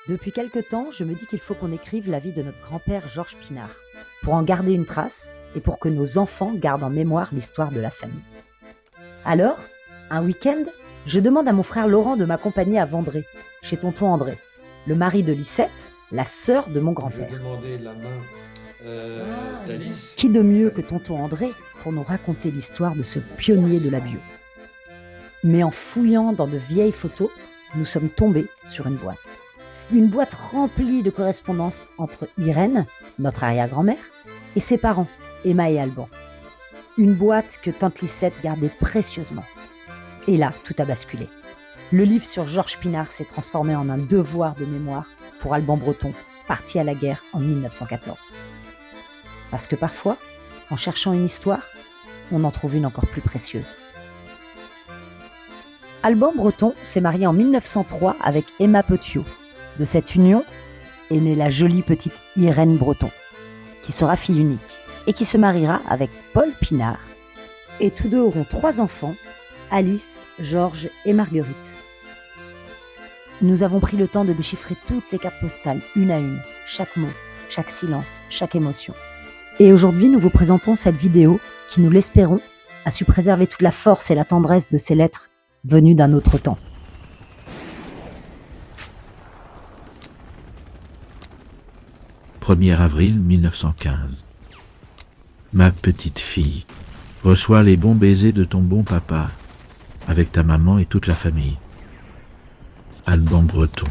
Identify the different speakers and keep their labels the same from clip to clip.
Speaker 1: Depuis quelque temps, je me dis qu'il faut qu'on écrive la vie de notre grand-père Georges Pinard, pour en garder une trace et pour que nos enfants gardent en mémoire l'histoire de la famille. Alors, un week-end, je demande à mon frère Laurent de m'accompagner à Vendré, chez tonton André, le mari de Lisette, la sœur de mon grand-père.
Speaker 2: Je vais demander la main d'Alice.
Speaker 1: Qui de mieux que tonton André pour nous raconter l'histoire de ce pionnier de la bio? Mais en fouillant dans de vieilles photos, nous sommes tombés sur une boîte. Une boîte remplie de correspondances entre Irène, notre arrière-grand-mère, et ses parents, Emma et Alban. Une boîte que tante Lisette gardait précieusement. Et là, tout a basculé. Le livre sur Georges Pinard s'est transformé en un devoir de mémoire pour Alban Breton, parti à la guerre en 1914. Parce que parfois, en cherchant une histoire, on en trouve une encore plus précieuse. Alban Breton s'est marié en 1903 avec Emma Petiot. De cette union est née la jolie petite Irène Breton, qui sera fille unique et qui se mariera avec Paul Pinard. Et tous deux auront 3 enfants, Alice, Georges et Marguerite. Nous avons pris le temps de déchiffrer toutes les cartes postales, une à une, chaque mot, chaque silence, chaque émotion. Et aujourd'hui, nous vous présentons cette vidéo qui, nous l'espérons, a su préserver toute la force et la tendresse de ces lettres venues d'un autre temps.
Speaker 3: 1er avril 1915. Ma petite fille, reçois les bons baisers de ton bon papa, avec ta maman et toute la famille. Alban Breton.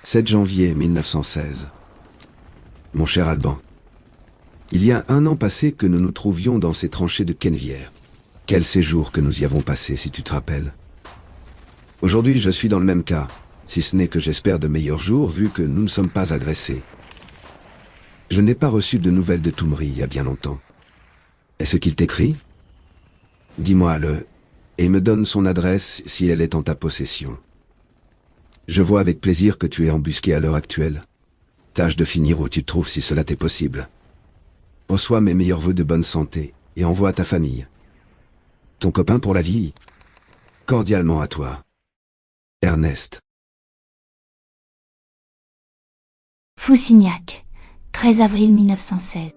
Speaker 4: 7 janvier 1916. Mon cher Alban, il y a 1 an passé que nous nous trouvions dans ces tranchées de Quennevières. Quel séjour que nous y avons passé, si tu te rappelles. Aujourd'hui, je suis dans le même cas, si ce n'est que j'espère de meilleurs jours, vu que nous ne sommes pas agressés. Je n'ai pas reçu de nouvelles de Toumery il y a bien longtemps. Est-ce qu'il t'écrit? Dis-moi-le, et me donne son adresse si elle est en ta possession. Je vois avec plaisir que tu es embusqué à l'heure actuelle. Tâche de finir où tu te trouves si cela t'est possible. Reçois mes meilleurs vœux de bonne santé et envoie à ta famille. Ton copain pour la vie. Cordialement à toi. Ernest.
Speaker 5: Foussignac, 13 avril 1916.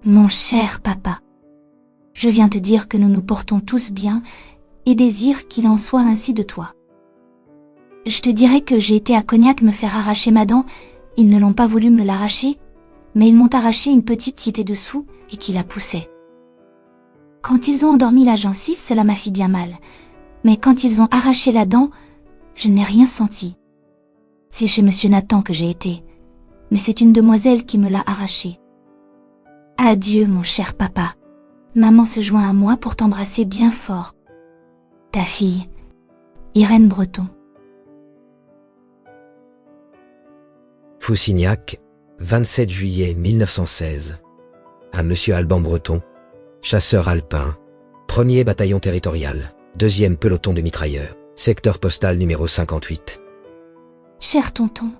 Speaker 5: Mon cher papa, je viens te dire que nous nous portons tous bien et désire qu'il en soit ainsi de toi. Je te dirais que j'ai été à Cognac me faire arracher ma dent, ils ne l'ont pas voulu me l'arracher, mais ils m'ont arraché une petite qui était dessous et qui la poussait. Quand ils ont endormi la gencive, cela m'a fait bien mal, mais quand ils ont arraché la dent, je n'ai rien senti. C'est chez Monsieur Nathan que j'ai été, mais c'est une demoiselle qui me l'a arraché. Adieu, mon cher papa. Maman se joint à moi pour t'embrasser bien fort. Ta fille, Irène Breton.
Speaker 6: Foussignac, 27 juillet 1916. À Monsieur Alban Breton, chasseur alpin, 1er bataillon territorial, 2e peloton de mitrailleurs, secteur postal numéro 58.
Speaker 5: Cher tonton,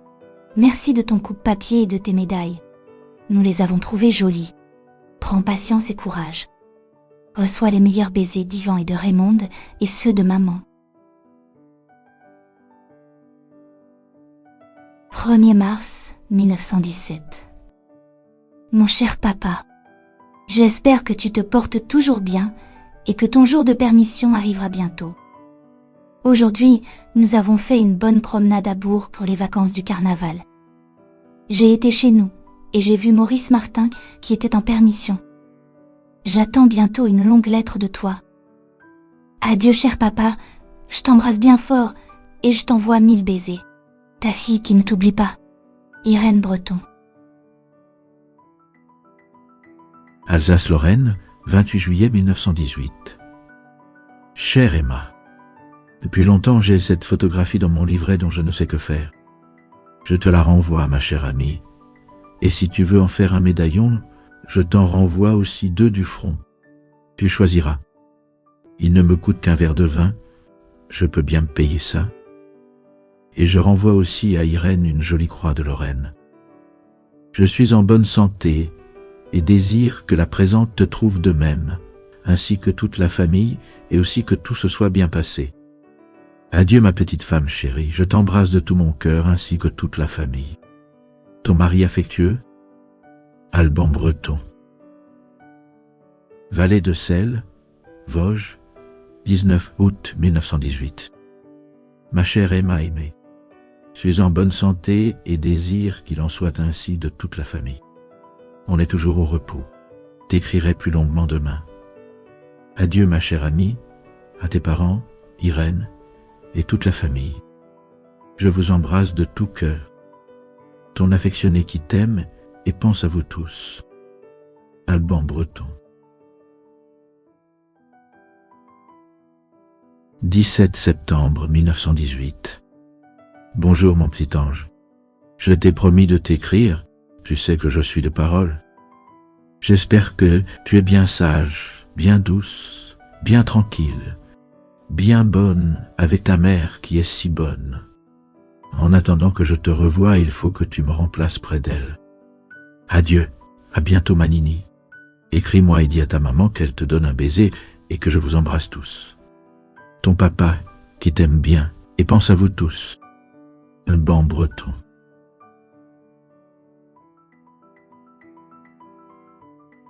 Speaker 5: merci de ton coupe-papier et de tes médailles. Nous les avons trouvées jolies. Prends patience et courage. Reçois les meilleurs baisers d'Yvan et de Raymonde et ceux de maman. 1er mars 1917. Mon cher papa, j'espère que tu te portes toujours bien et que ton jour de permission arrivera bientôt. Aujourd'hui, nous avons fait une bonne promenade à Bourg pour les vacances du carnaval. J'ai été chez nous et j'ai vu Maurice Martin qui était en permission. J'attends bientôt une longue lettre de toi. Adieu cher papa, je t'embrasse bien fort et je t'envoie 1000 baisers. Ta fille qui ne t'oublie pas, Irène Breton.
Speaker 3: Alsace-Lorraine, 28 juillet 1918. Chère Emma, depuis longtemps j'ai cette photographie dans mon livret dont je ne sais que faire. Je te la renvoie, ma chère amie. Et si tu veux en faire un médaillon, je t'en renvoie aussi 2 du front. Tu choisiras. Il ne me coûte qu'un verre de vin, je peux bien me payer ça. Et je renvoie aussi à Irène une jolie croix de Lorraine. Je suis en bonne santé et désire que la présente te trouve de même, ainsi que toute la famille, et aussi que tout se soit bien passé. Adieu ma petite femme chérie, je t'embrasse de tout mon cœur ainsi que toute la famille. Ton mari affectueux, Alban Breton. Vallée de Selle, Vosges, 19 août 1918. Ma chère Emma aimée, suis en bonne santé et désire qu'il en soit ainsi de toute la famille. On est toujours au repos. T'écrirai plus longuement demain. Adieu ma chère amie, à tes parents, Irène, et toute la famille. Je vous embrasse de tout cœur. Ton affectionné qui t'aime et pense à vous tous. Alban Breton. 17 septembre 1918. Bonjour mon petit ange. Je t'ai promis de t'écrire, tu sais que je suis de parole. J'espère que tu es bien sage, bien douce, bien tranquille, bien bonne avec ta mère qui est si bonne. En attendant que je te revoie, il faut que tu me remplaces près d'elle. Adieu, à bientôt ma Nini. Écris-moi et dis à ta maman qu'elle te donne un baiser et que je vous embrasse tous. Ton papa qui t'aime bien et pense à vous tous. Alban Breton.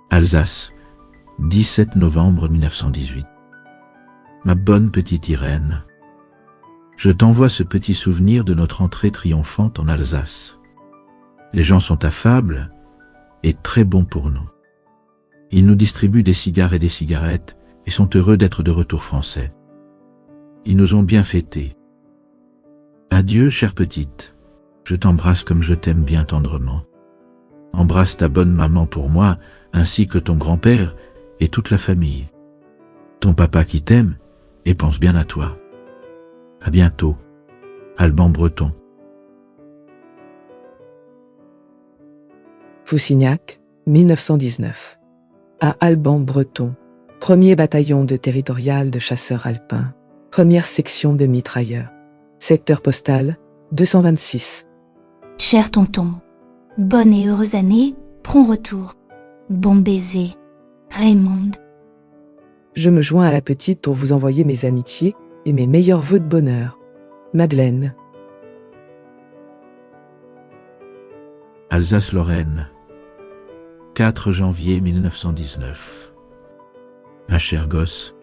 Speaker 3: Alsace, 17 novembre 1918. Ma bonne petite Irène, je t'envoie ce petit souvenir de notre entrée triomphante en Alsace. Les gens sont affables et très bons pour nous. Ils nous distribuent des cigares et des cigarettes et sont heureux d'être de retour français. Ils nous ont bien fêtés. Adieu, chère petite. Je t'embrasse comme je t'aime bien tendrement. Embrasse ta bonne maman pour moi, ainsi que ton grand-père et toute la famille. Ton papa qui t'aime et pense bien à toi. À bientôt. Alban Breton.
Speaker 7: Foussignac, 1919. À Alban Breton, 1er bataillon de territorial de chasseurs alpins, 1re section de mitrailleurs. Secteur postal, 226.
Speaker 5: Cher tonton, bonne et heureuse année, prompt retour. Bon baiser, Raymond.
Speaker 7: Je me joins à la petite pour vous envoyer mes amitiés et mes meilleurs vœux de bonheur. Madeleine.
Speaker 3: Alsace-Lorraine, 4 janvier 1919. Ma chère gosse,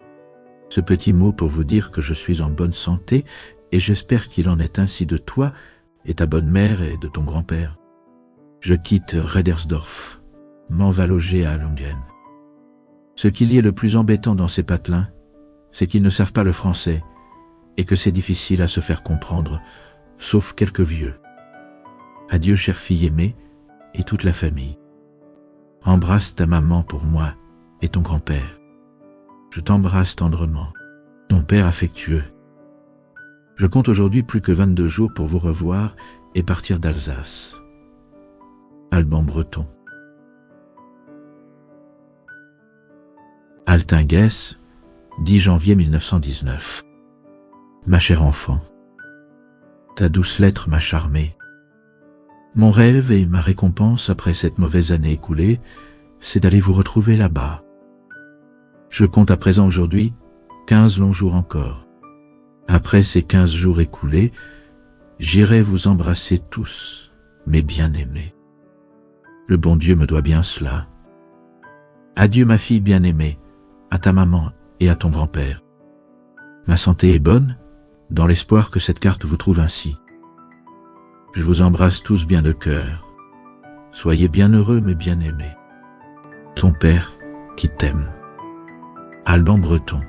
Speaker 3: ce petit mot pour vous dire que je suis en bonne santé et j'espère qu'il en est ainsi de toi et ta bonne mère et de ton grand-père. Je quitte Redersdorf, m'en va loger à Lungen. Ce qu'il y est le plus embêtant dans ces patelins, c'est qu'ils ne savent pas le français et que c'est difficile à se faire comprendre, sauf quelques vieux. Adieu, chère fille aimée, et toute la famille. Embrasse ta maman pour moi et ton grand-père. Je t'embrasse tendrement, ton père affectueux. Je compte aujourd'hui plus que 22 jours pour vous revoir et partir d'Alsace. Alban Breton. Altingues, 10 janvier 1919. Ma chère enfant, ta douce lettre m'a charmé. Mon rêve et ma récompense après cette mauvaise année écoulée, c'est d'aller vous retrouver là-bas. Je compte à présent aujourd'hui 15 longs jours encore. Après ces 15 jours écoulés, j'irai vous embrasser tous, mes bien-aimés. Le bon Dieu me doit bien cela. Adieu ma fille bien-aimée, à ta maman et à ton grand-père. Ma santé est bonne, dans l'espoir que cette carte vous trouve ainsi. Je vous embrasse tous bien de cœur. Soyez bien heureux, mes bien-aimés. Ton père qui t'aime. Alban Breton.